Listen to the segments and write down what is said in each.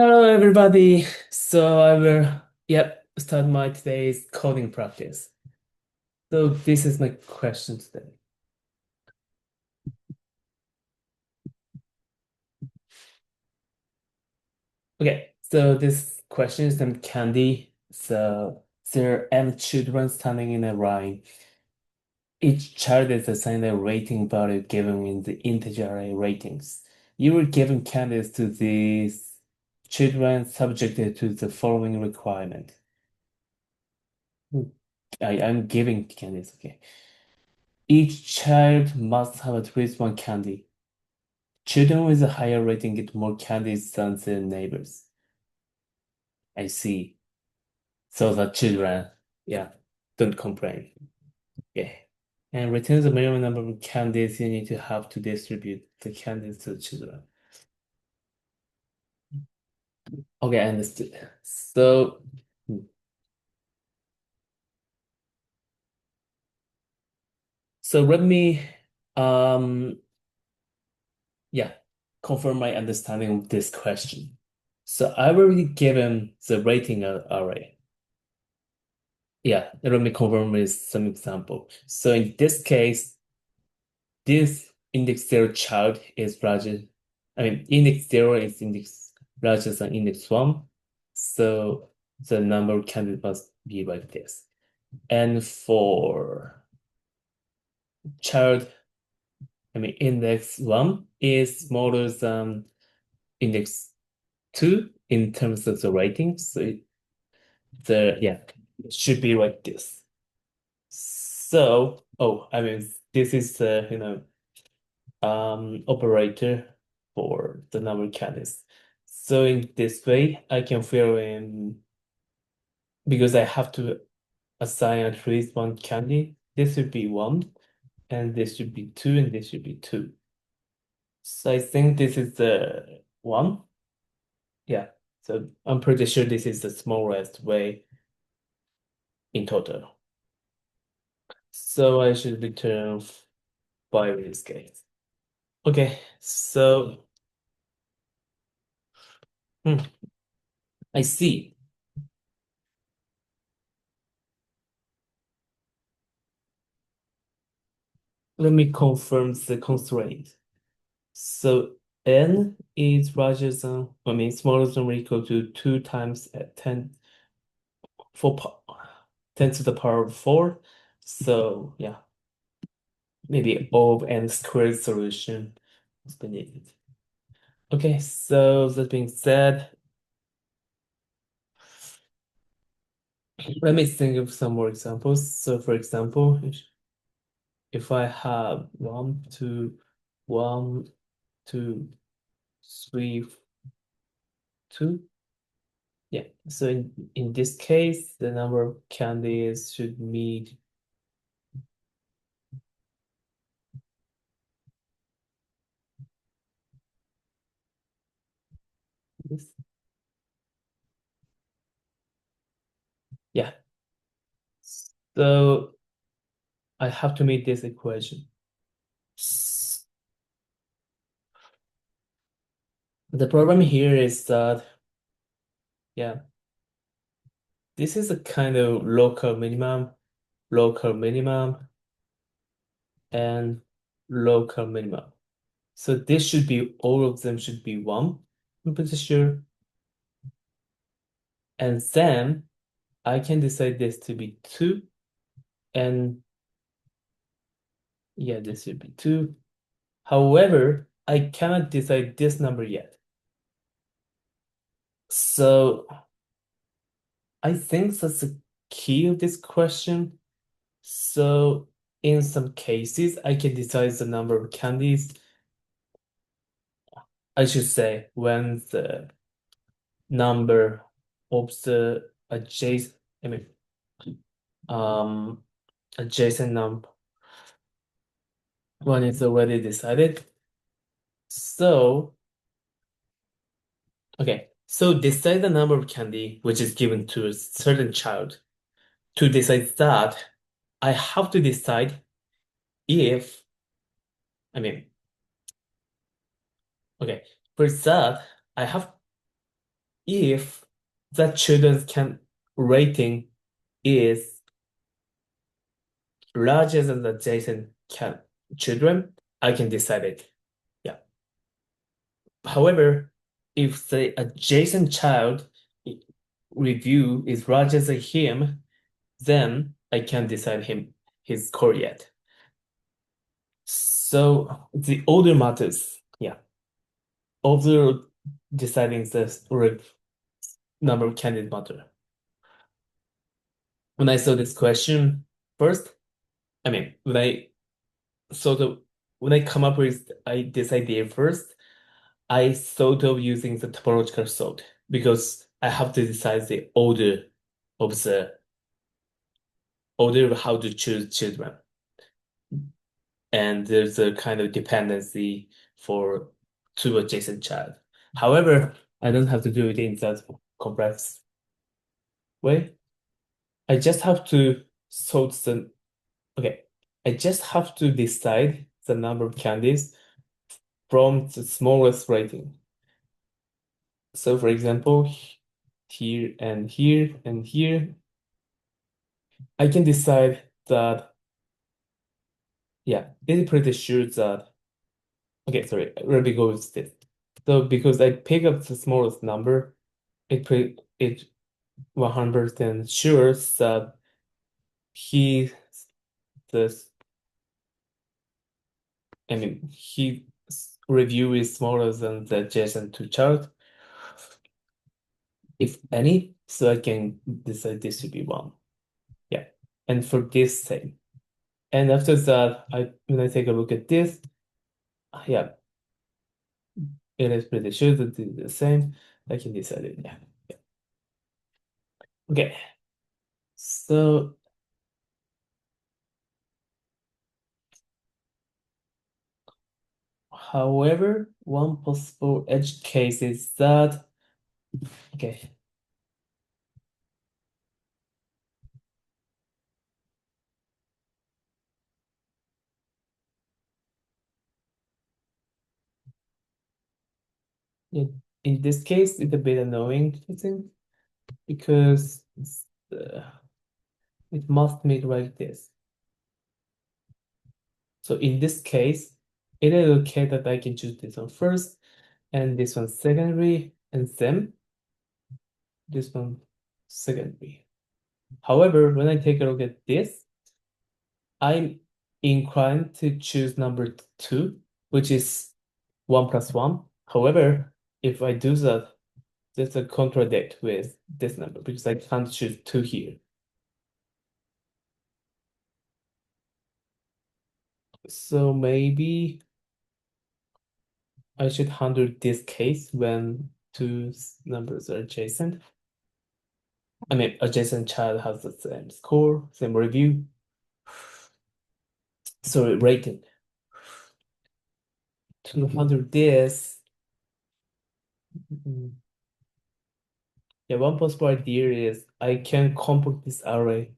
Hello, everybody. So I will, start my today's coding practice. So this is my question today. Okay, so this question is from Candy. So there are m children standing in a line. Each child is assigned a rating value given in the integer array ratings. You were given candidates to these children subjected to the following requirement. I'm giving candidates, okay. Each child must have at least one candy. Children with a higher rating get more candies than their neighbors. I see. So the children, yeah, don't complain. Yeah. And return the minimum number of candies you need to have to distribute the candies to the children. Okay, I understood. So, so let me, um, yeah, confirm my understanding of this question. So I already given the rating array. Yeah, let me confirm with some example. So in this case, this index zero child is larger. I mean, index zero is index larger than index one. So the number can must be like this. And for child, I mean, index one is smaller than index two in terms of the rating. So it should be like this. So, I mean, this is operator for the number candies. So in this way, I can fill in because I have to assign at least one candy. This should be one, and this should be two, and this should be two. So I think this is the one. Yeah. So I'm pretty sure this is the smallest way in total. So I should return five in this case. Okay, so hmm, I see. Let me confirm the constraint. So n is larger than, I mean, smaller than or equal to 2 times 10, 4, 10 to the power of 4. So yeah, maybe O of n squared solution is be needed. Okay, so that being said, let me think of some more examples. So for example, if I have 1, 2, 1, 2, 3, 2. Yeah, so in this case, the number of candies should meet this. Yeah, so I have to meet this equation. The problem here is that, yeah, this is a kind of local minimum, and local minimum. So this should be, all of them should be one, I'm pretty sure. And then I can decide this to be two, and yeah, this should be two. However, I cannot decide this number yet. So I think that's the key of this question. So in some cases, I can decide the number of candies. I should say when the number of the adjacent, I mean, um, adjacent number when it's already decided. So, okay, so decide the number of candy which is given to a certain child. To decide that, I have to decide if, I mean, okay, for that, I have if the children can rating is larger than the adjacent can children, I can decide it. Yeah. However, if the adjacent child review is larger than him, then I can't decide his score yet. So the order matters. Yeah. Order deciding the number of candidates matter. When I saw this question first, I mean, sort of when I come up with this idea first, I thought of using the topological sort because I have to decide the of the order of how to choose children. And there's a kind of dependency for two adjacent child. However, I don't have to do it in that complex way. I just have to sort the okay. I just have to decide the number of candies from the smallest rating. So for example, here and here and here, I can decide that, yeah, it's pretty sure that, okay, sorry, let me go with this. So because I pick up the smallest number, it 100% sure that he, this, I mean, his review is smaller than the adjacent to chart, if any, so I can decide this to be one. Yeah, and for this same. And after that, when I take a look at this, yeah, it is pretty sure that it's the same. I can decide it. Yeah. Yeah. Okay. So, however, one possible edge case is that, okay, in this case, it's a bit annoying, I think, because it must make like this. So in this case, it is okay that I can choose this one first, and this one secondary, and then this one secondary. However, when I take a look at this, I'm inclined to choose number 2, which is 1 plus 1. However, if I do that, there's a contradict with this number because I can't choose 2 here. So maybe I should handle this case when two numbers are adjacent. I mean, adjacent child has the same score, same review. Sorry, rating. To handle this, mm, yeah, one possible idea is I can compact this array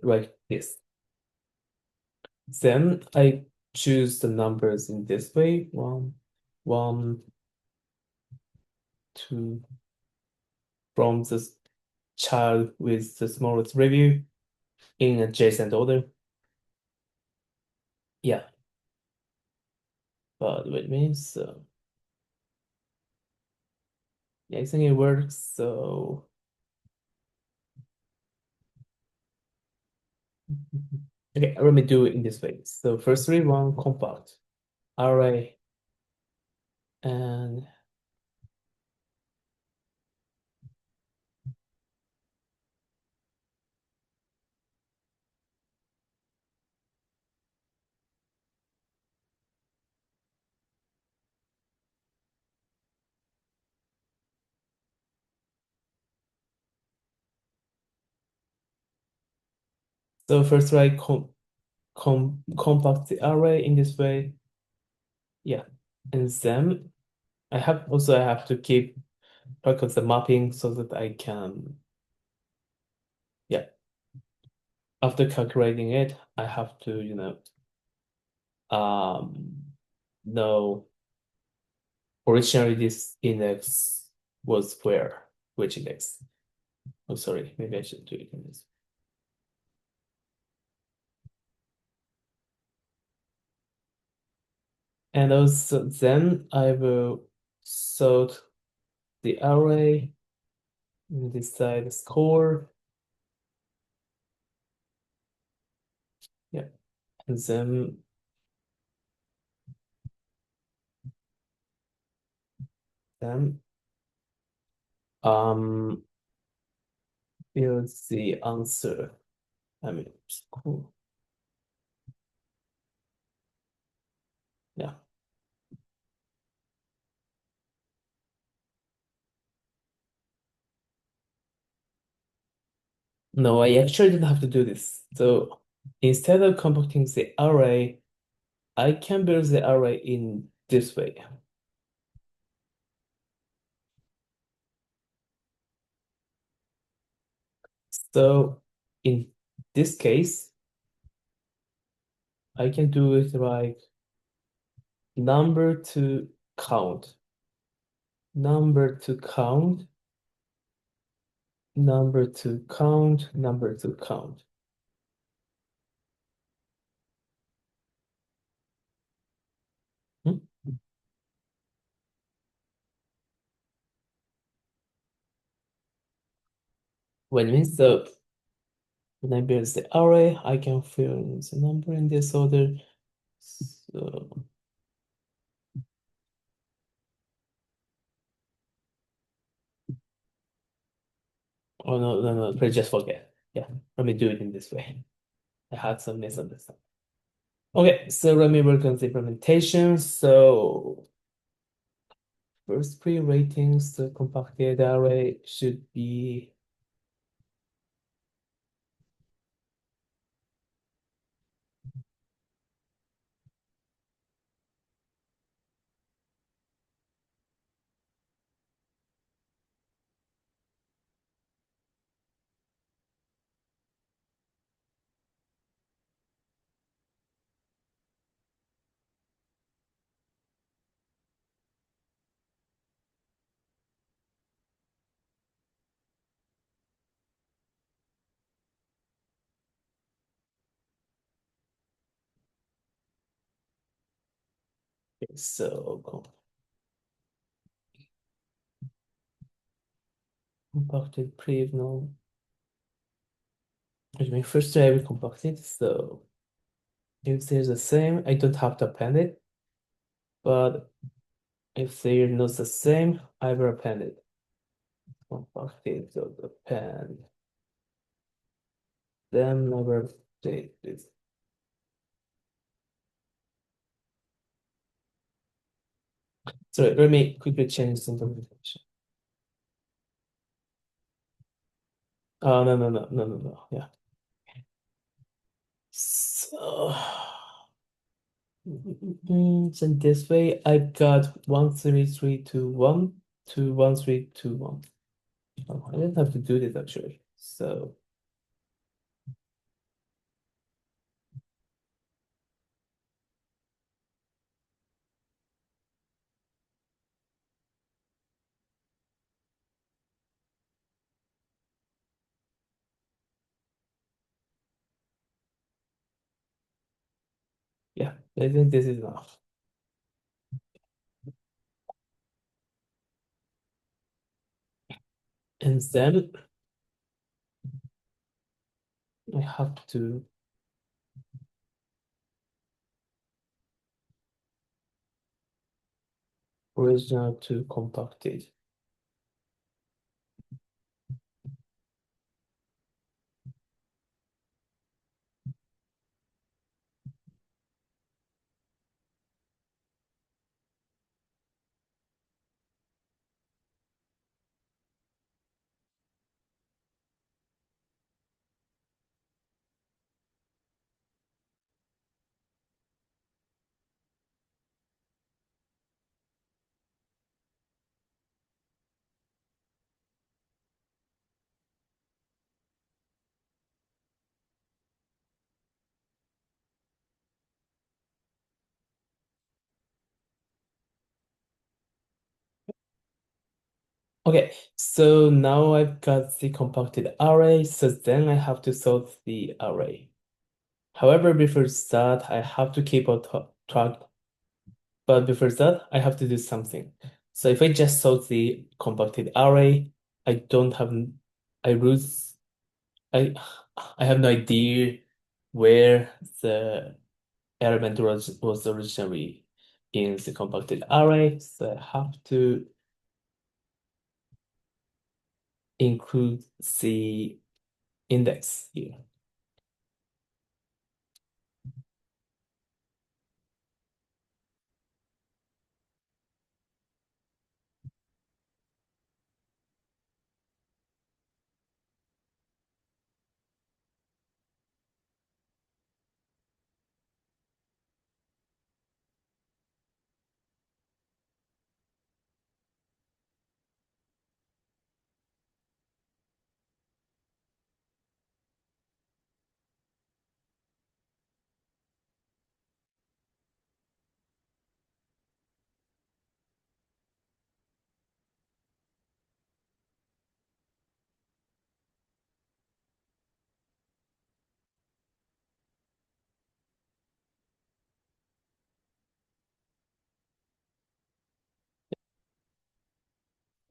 like this. Then I choose the numbers in this way. One, two, from the child with the smallest review in adjacent order. Yeah, but wait a minute. So yeah, I think it works. So okay, let me do it in this way. So firstly, one compact array and so first I compact the array in this way. Yeah, and then I have to keep track of the mapping so that I can, yeah, after calculating it, I have to, know originally this index was where. which index? Oh, sorry, maybe I should do it in this. And also then I will sort the array and decide the score. Yeah. And then um here's the answer. I mean cool. Yeah. No, I actually didn't have to do this. So instead of compacting the array, I can build the array in this way. So in this case, I can do it like number to count, number to count, number to count, number to count. Hmm? What it means, so when I build the array, I can fill in the number in this order. So, oh no, no, no, please just forget. Yeah, let me do it in this way. I had some misunderstanding. Okay, so let me work on the implementation. So first pre-ratings, the compacted array should be so compacted pre no. I mean, first I will compact it. So if they're the same, I don't have to append it. But if they're not the same, I will append it. Compacted dot append. Then I will update this. Sorry, let me quickly change the implementation. Oh no no no no no no. Yeah. So, so this way I got 13321 to 1321. Oh, I didn't have to do this actually. So yeah, I think this is enough. And then I have to original to compacted. Okay, so now I've got the compacted array, so then I have to sort the array. However, before that, I have to keep a track, but before that, I have to do something. So if I just sort the compacted array, I don't have, I lose, I, I have no idea where the element was originally in the compacted array, so I have to include the index here.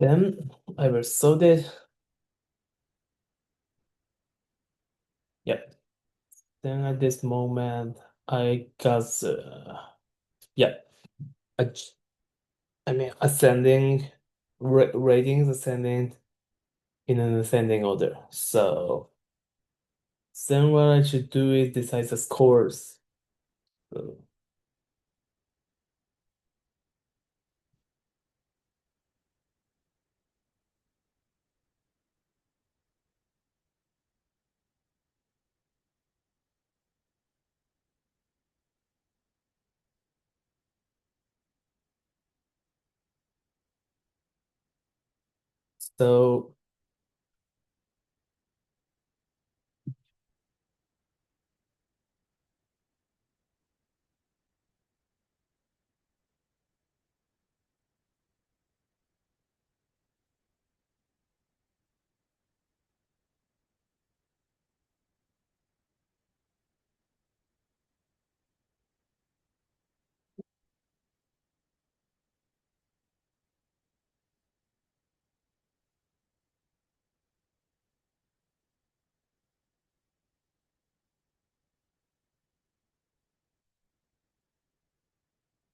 Then I will sort it. Yep. Then at this moment, I got yeah, I, j- I mean ascending ratings ascending in an ascending order. So then what I should do is decide the scores. So, so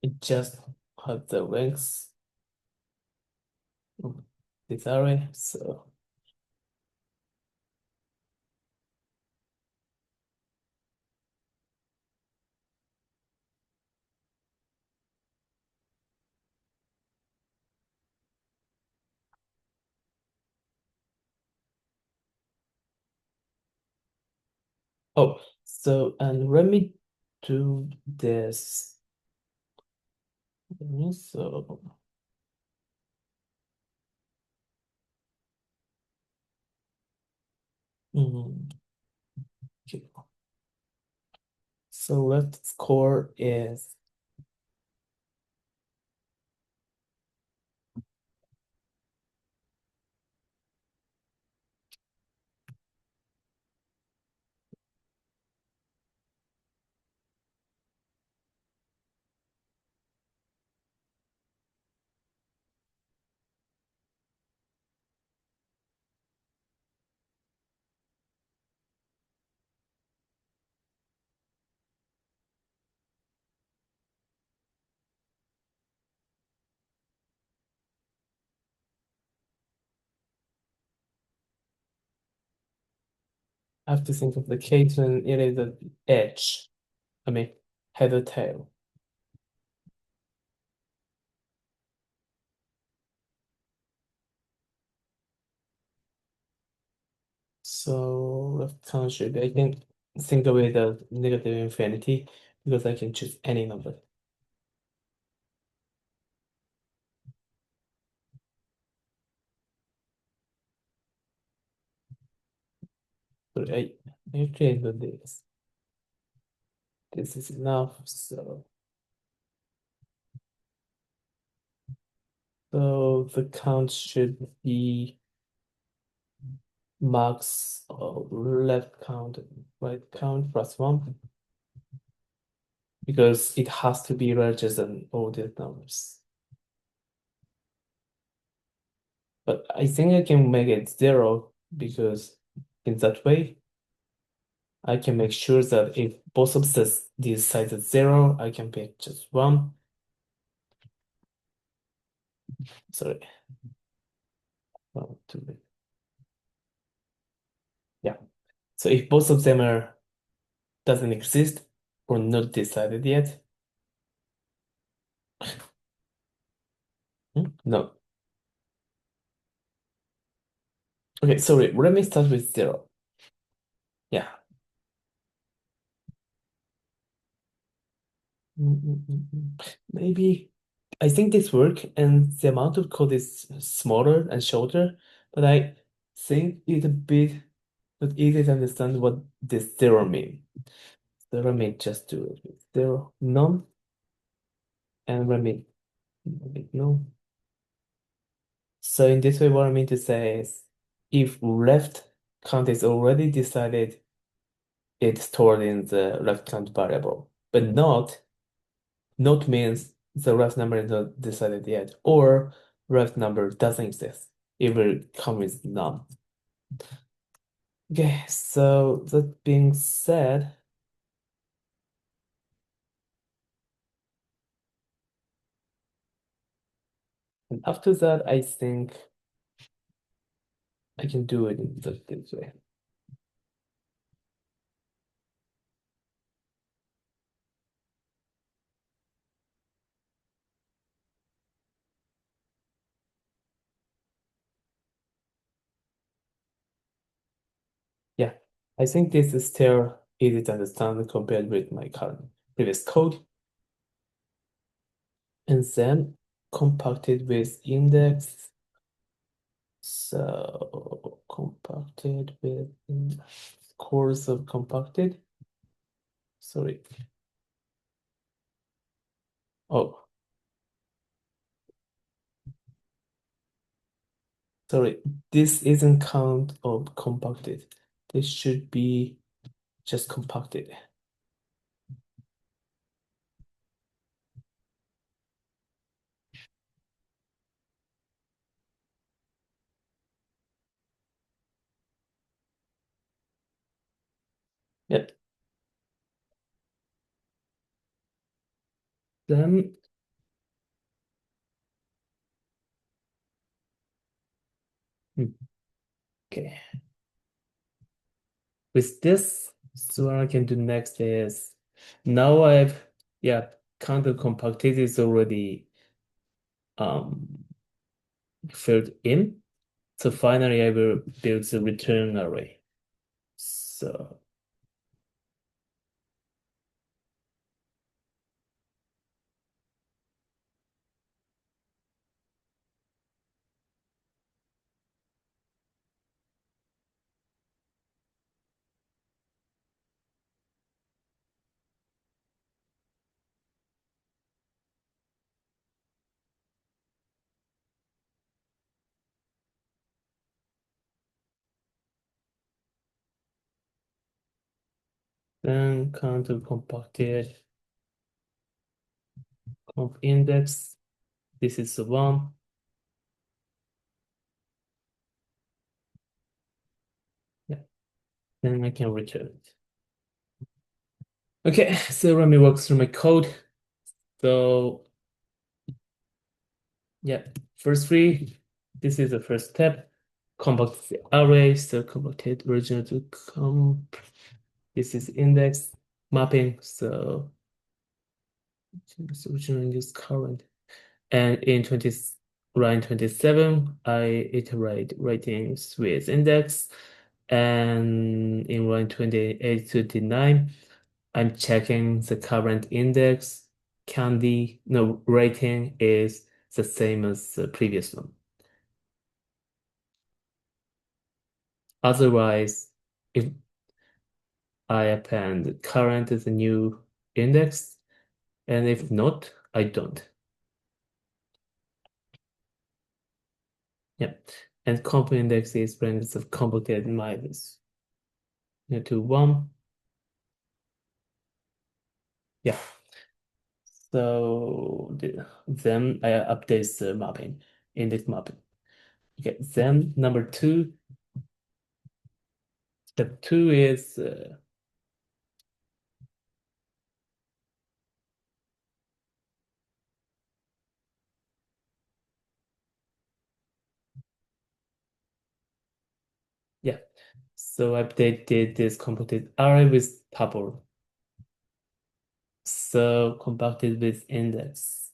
it just have the ranks of this array. So and let me do this. So mm, okay. So left score is I have to think of the case when it is an edge. I mean, head or tail. So left conjugate, I can think of it as negative infinity because I can choose any number. But I actually do this. This is enough. So So the count should be max left count, right count plus one, because it has to be larger than all these numbers. But I think I can make it zero because in that way, I can make sure that if both of these sides are zero, I can pick just one. Sorry. One, two. Yeah. So if both of them are doesn't exist or not decided yet, no. Okay, sorry, let me start with zero. Yeah. Maybe I think this work and the amount of code is smaller and shorter, but I think it's a bit not easy to understand what this zero mean. So let me just do it with zero, none, and let me no. So in this way, what I mean to say is if left count is already decided, it's stored in the left count variable, but not means the left number is not decided yet, or left number doesn't exist. It will come with none. Okay, so that being said, and after that, I think I can do it in this way. Yeah, I think this is still easy to understand compared with my current previous code. And then compacted with index. So compacted with course of compacted. Sorry. Oh, sorry. This isn't count of compacted. This should be just compacted. Yep. Then hmm, okay. With this, so what I can do next is now I've count of compacted is already um filled in. So finally, I will build the return array. So then count of compacted conf index. This is the one. Yeah. Then I can return it. Okay, so let me walk through my code. So yeah, first three. This is the first step. Compact the array. So compacted original to comp. This is index mapping. So original is current. And in line 27, I iterate ratings with index. And in line 28 to 29, I'm checking the current index. No, rating is the same as the previous one. Otherwise, if I append current as a new index, and if not, I don't. Yep. And complement index is ranges of compacted minus to 1. Yeah. So then I update the mapping, index mapping. Okay, then number two, step two is yeah. So I updated this compacted array with tuple. So compacted with index,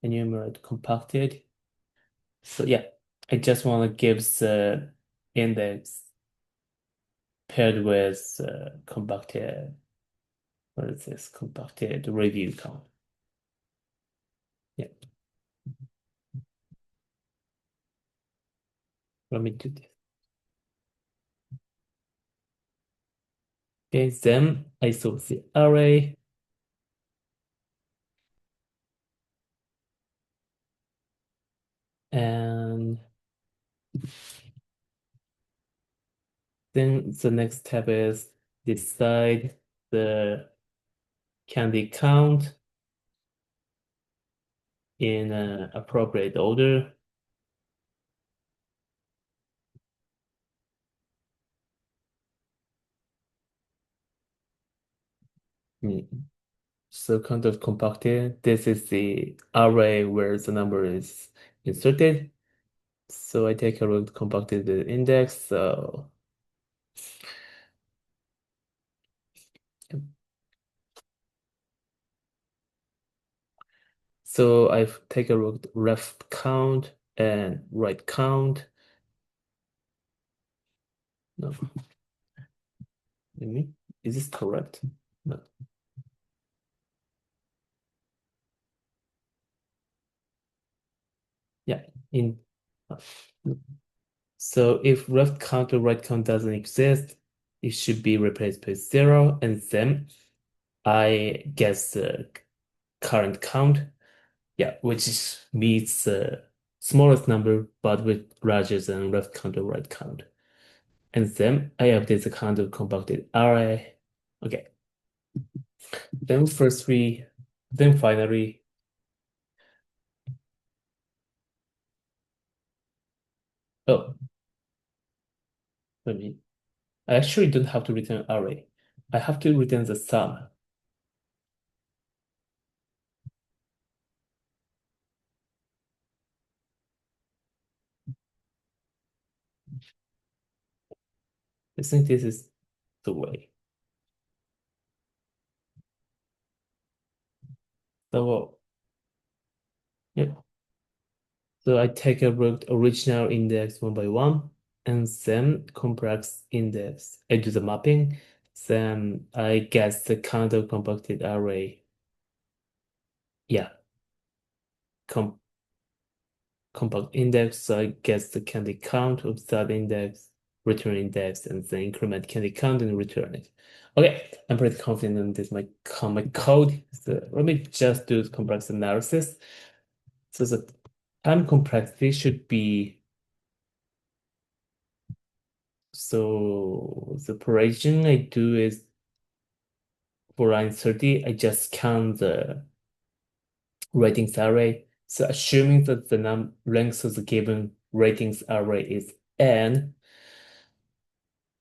enumerate compacted. So yeah, I just want to give the index paired with compacted, what is this? Compacted review count. Yeah, let me do this. Okay, then I sort the array and then the next step is decide the candy count in an appropriate order. Mm. So count of compacted, this is the array where the number is inserted. So I take a root compacted index. So I take a root left count and right count. No, me, is this correct? No. Yeah. In so if left count or right count doesn't exist, it should be replaced by 0, and then I guess the current count. Yeah, which meets the smallest number, but with larger than left count or right count. And then I update the count of compacted array. Okay. Then firstly, then finally, oh, let me. I actually don't have to return array. I have to return the sum. I think this is the way. So, yeah. So I take a root original index one by one, and then complex index. I do the mapping, then I get the count of compacted array. Yeah, com compact index. So I get the candy count of that index, return index, and then increment candy count and return it. Okay, I'm pretty confident in this my code. So let me just do complex analysis. So the time complexity should be. So the operation I do is for line 30, I just count the ratings array. So assuming that the length of the given ratings array is n,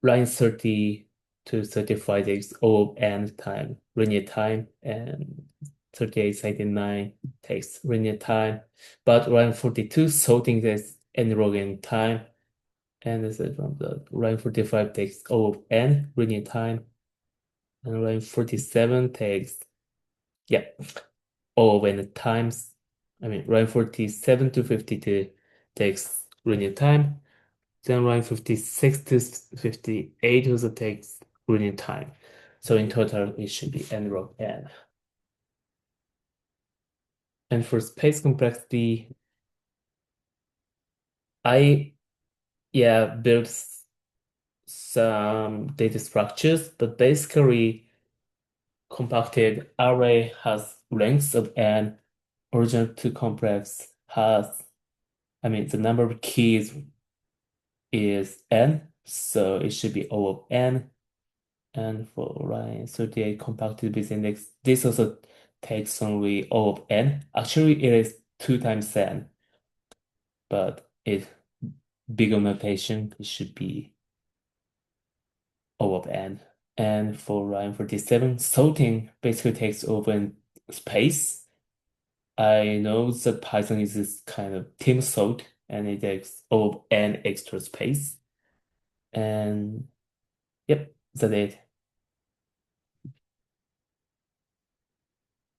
line 30 to 35 takes O of n time, linear time, and 38, 39 takes linear time. But line 42 sorting takes n log n time. And this is from the line 45 takes O of n linear time. And line 47 takes, yeah, O when it times, I mean, line 47 to 52 takes linear time. Then line 56 to 58 also takes linear time. So in total, it should be n log n. And for space complexity, I, yeah, built some data structures, but basically compacted array has lengths of n, original to complex has I mean, the number of keys is n, so it should be O of n. And for line 38 compacted base index, this also takes only O of n. Actually, it is 2 times n, but it bigger notation, it should be O of n. And for line 47, sorting basically takes over in space. I know that Python is this kind of team sort, and it takes O of n extra space. And yep, that's it.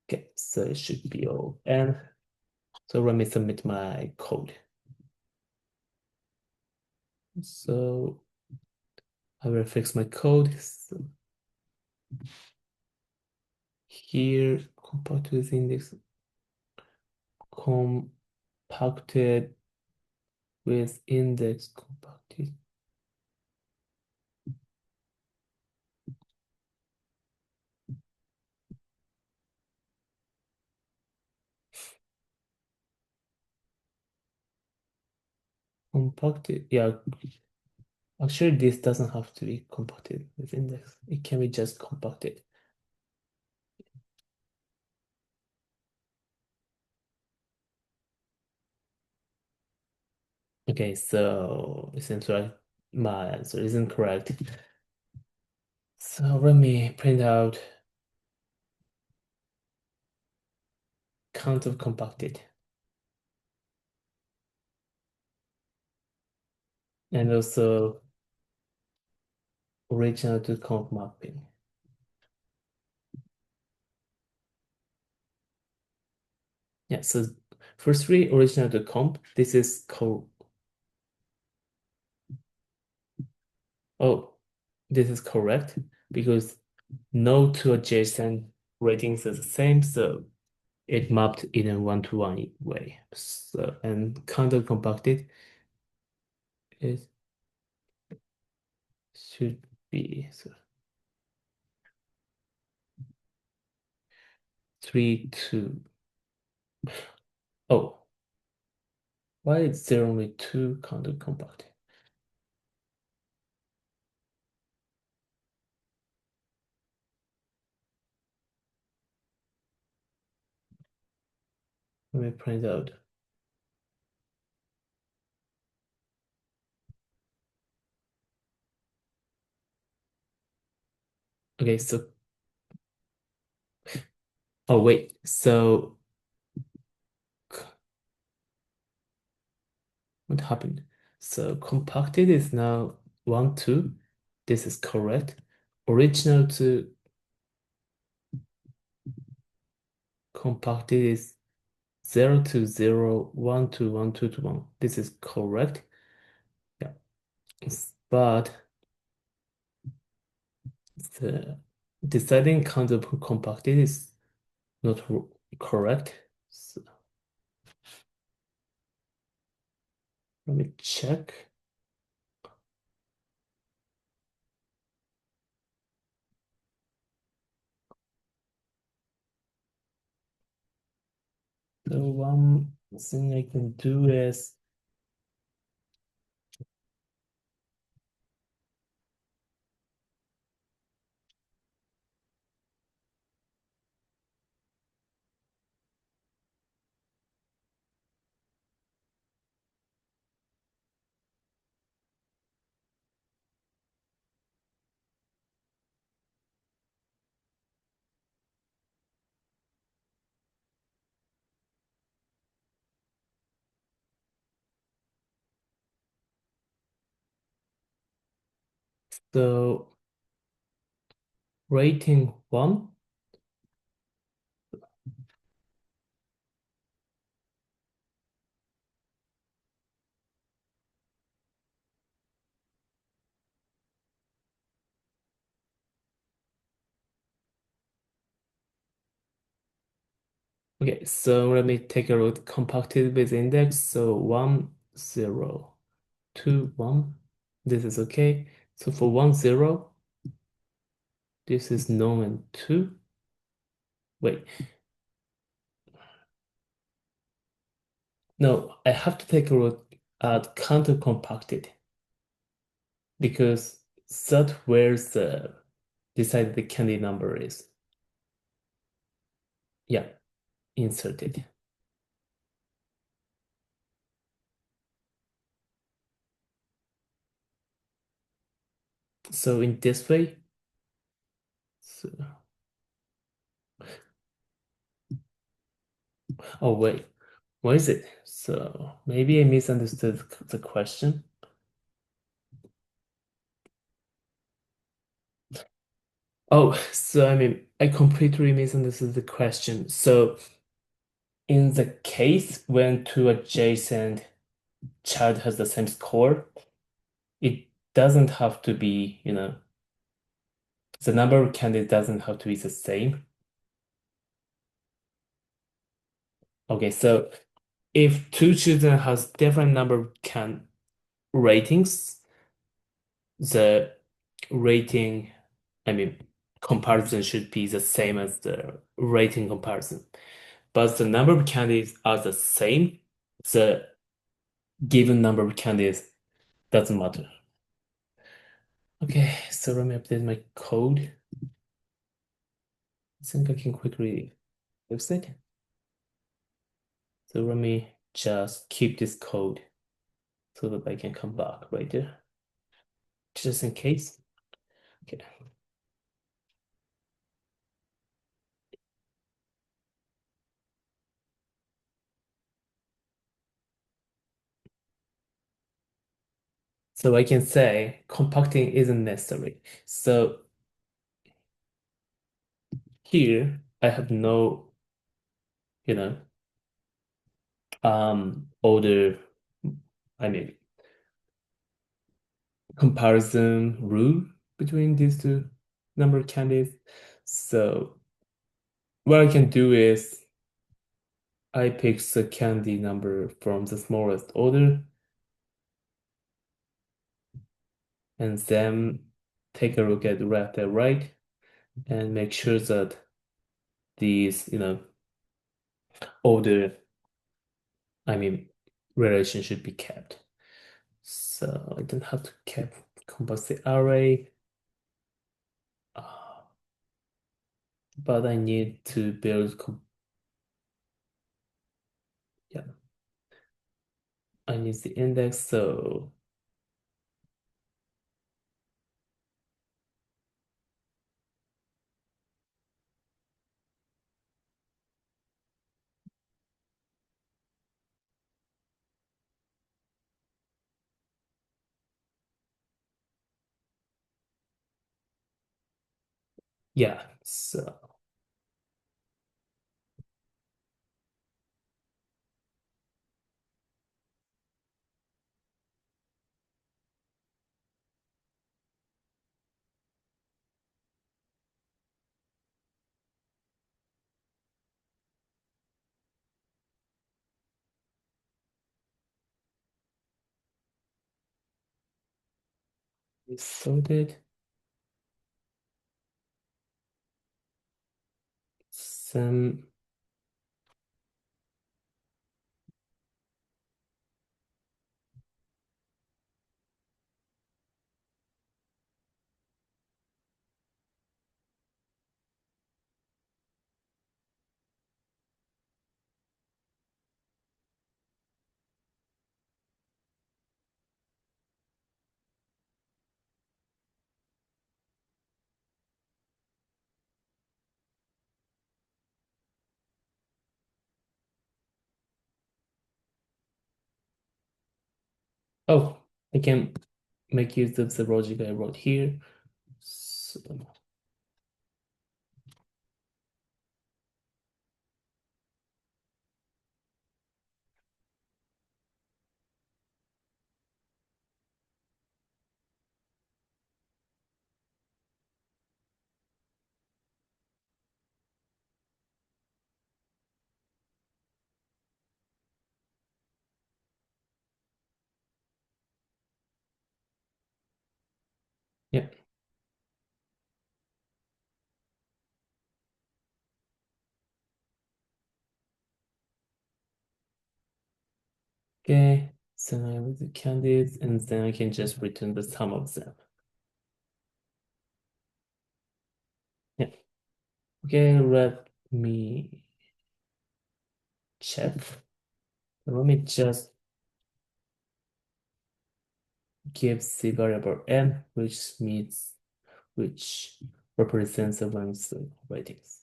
Okay, so it should be O of n. So let me submit my code. So I will fix my code. So here, compacted index compacted with index compacted. Compacted, yeah. Actually, this doesn't have to be compacted with index. It can be just compacted. Okay, so it seems like my answer isn't correct. So let me print out count of compacted and also original to comp mapping. Yeah, so firstly, original to comp, this is oh, this is correct because no two adjacent ratings are the same, so it mapped in a one-to-one way. So, and counter compacted, it should be so 3, 2. Oh, why is there only two counter compacted? Let me print out. Okay, so oh wait, so what happened? So compacted is now 1, 2. This is correct. Original to compacted is 0 to 0, 1 to 1, 2 to 1. This is correct. Yeah. But the deciding count of compacted is not correct. So let me check. So one thing I can do is so rating 1. Okay, so let me take a look. Compacted with index. So 1, 0, 2, 1. This is okay. So for 1, 0, this is known and 2. Wait, No, I have to take a look at counter compacted because that's where the decide the candy number is. Yeah, inserted. So in this way, so, oh wait, what is it? So maybe I misunderstood the question. Oh, so I mean, I completely misunderstood the question. So in the case when two adjacent child has the same score, it doesn't have to be, the number of candidates doesn't have to be the same. Okay, so if two children has different number of can ratings, the rating, I mean, comparison should be the same as the rating comparison. But the number of candidates are the same. The given number of candidates doesn't matter. Okay, so let me update my code. I think I can quickly fix it. So let me just keep this code so that I can come back right there, just in case. Okay. So I can say compacting isn't necessary. So here I have no, you know, order, I mean, comparison rule between these two number candidates. So what I can do is I pick the candy number from the smallest order and then take a look at left and right and make sure that these, order, I mean, relation should be kept. So I don't have to keep compose the array, uh, but I need to build, yeah, I need the index. So yeah, so it's sorted. Some, oh, I can make use of the logic I wrote here. So, yeah, Okay, so I will do candidates, and then I can just return the sum of them. Yeah. Okay, let me check. Let me just give the variable n, which represents the length of ratings.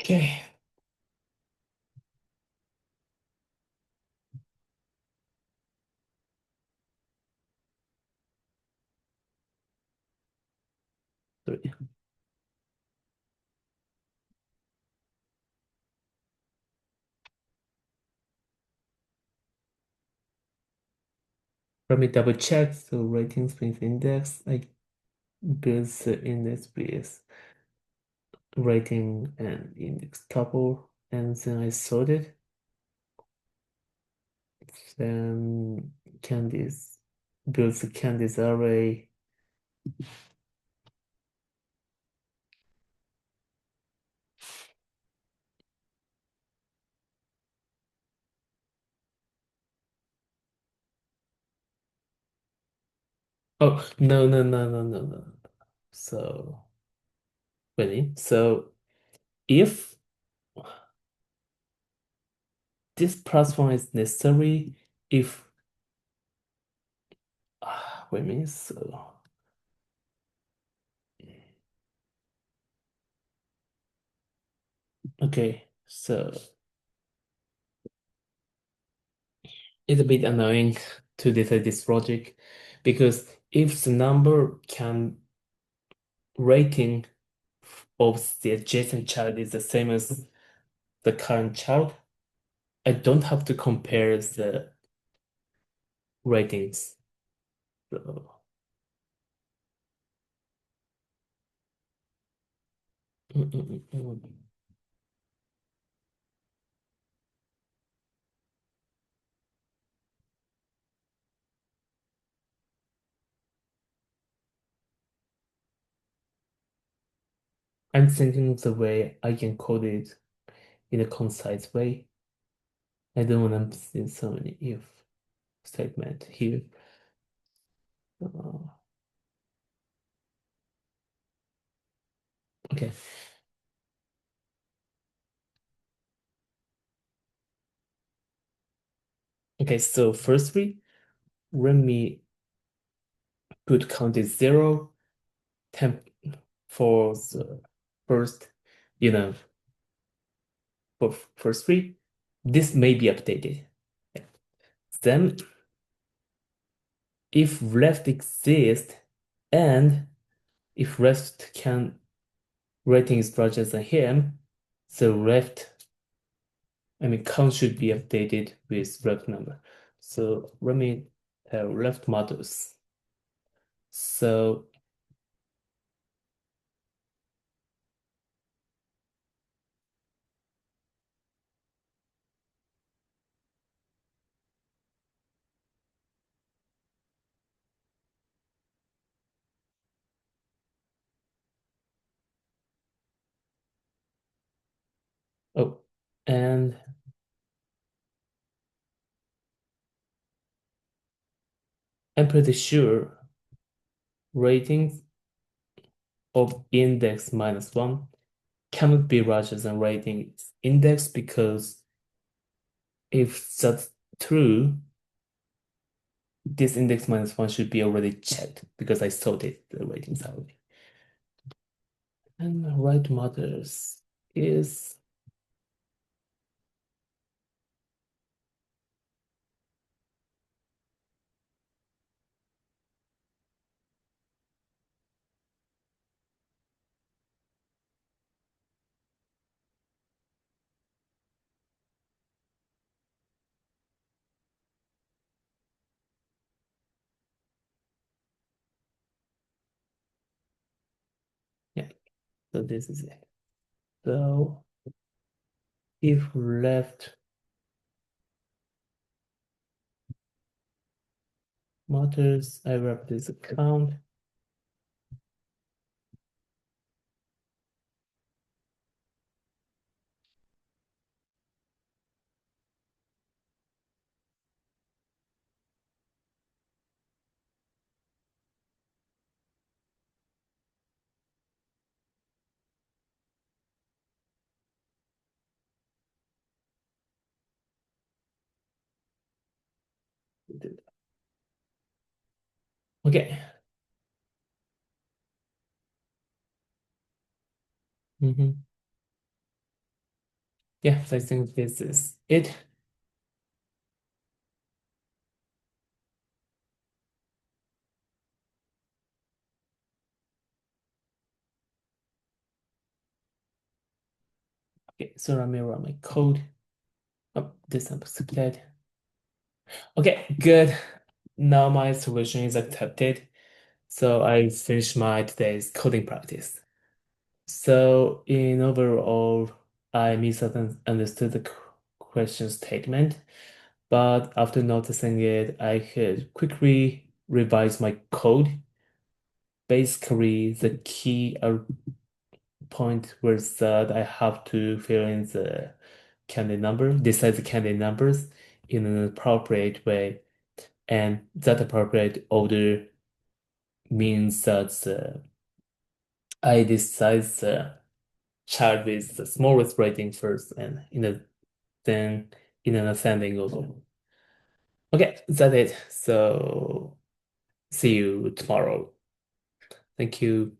Okay. Three. Let me double check. So ratings with index, I build the index with rating and index tuple, and then I sort it. Then candies builds the candies array. Oh, no, no, no, no, no, no. So, wait, so if this plus one is necessary, if, wait a minute, so, okay, so it's a bit annoying to decide this logic because if the number can rating of the adjacent child is the same as the current child, I don't have to compare the ratings. So, mm, mm, mm, mm. I'm thinking of the way I can code it in a concise way. I don't want to see so many if statement here. Uh, okay. Okay, so firstly, let me put count is 0, temp for the first, you know, for first three. This may be updated. Yeah. Then if left exists and if left can rating is larger than him, so left, I mean, count should be updated with left number. So let me have left models. So, oh, and I'm pretty sure ratings of index minus one cannot be larger than rating index because if that's true, this index minus one should be already checked because I sorted the ratings already. And right models is yeah, so this is it. So if left models, I wrap this account. Okay. hmm Yeah, so I think this is it. Okay, so let me run my code. Oh, this time split. Okay, good. Now my solution is accepted. So I finished my today's coding practice. So in overall, I misunderstood the question statement, but after noticing it, I could quickly revise my code. Basically, the key point was that I have to fill in the candidate number, decide the candidate numbers in an appropriate way, and that appropriate order means that I decide the child with the smallest rating first, and then in an ascending order. Okay, that's it. So see you tomorrow. Thank you.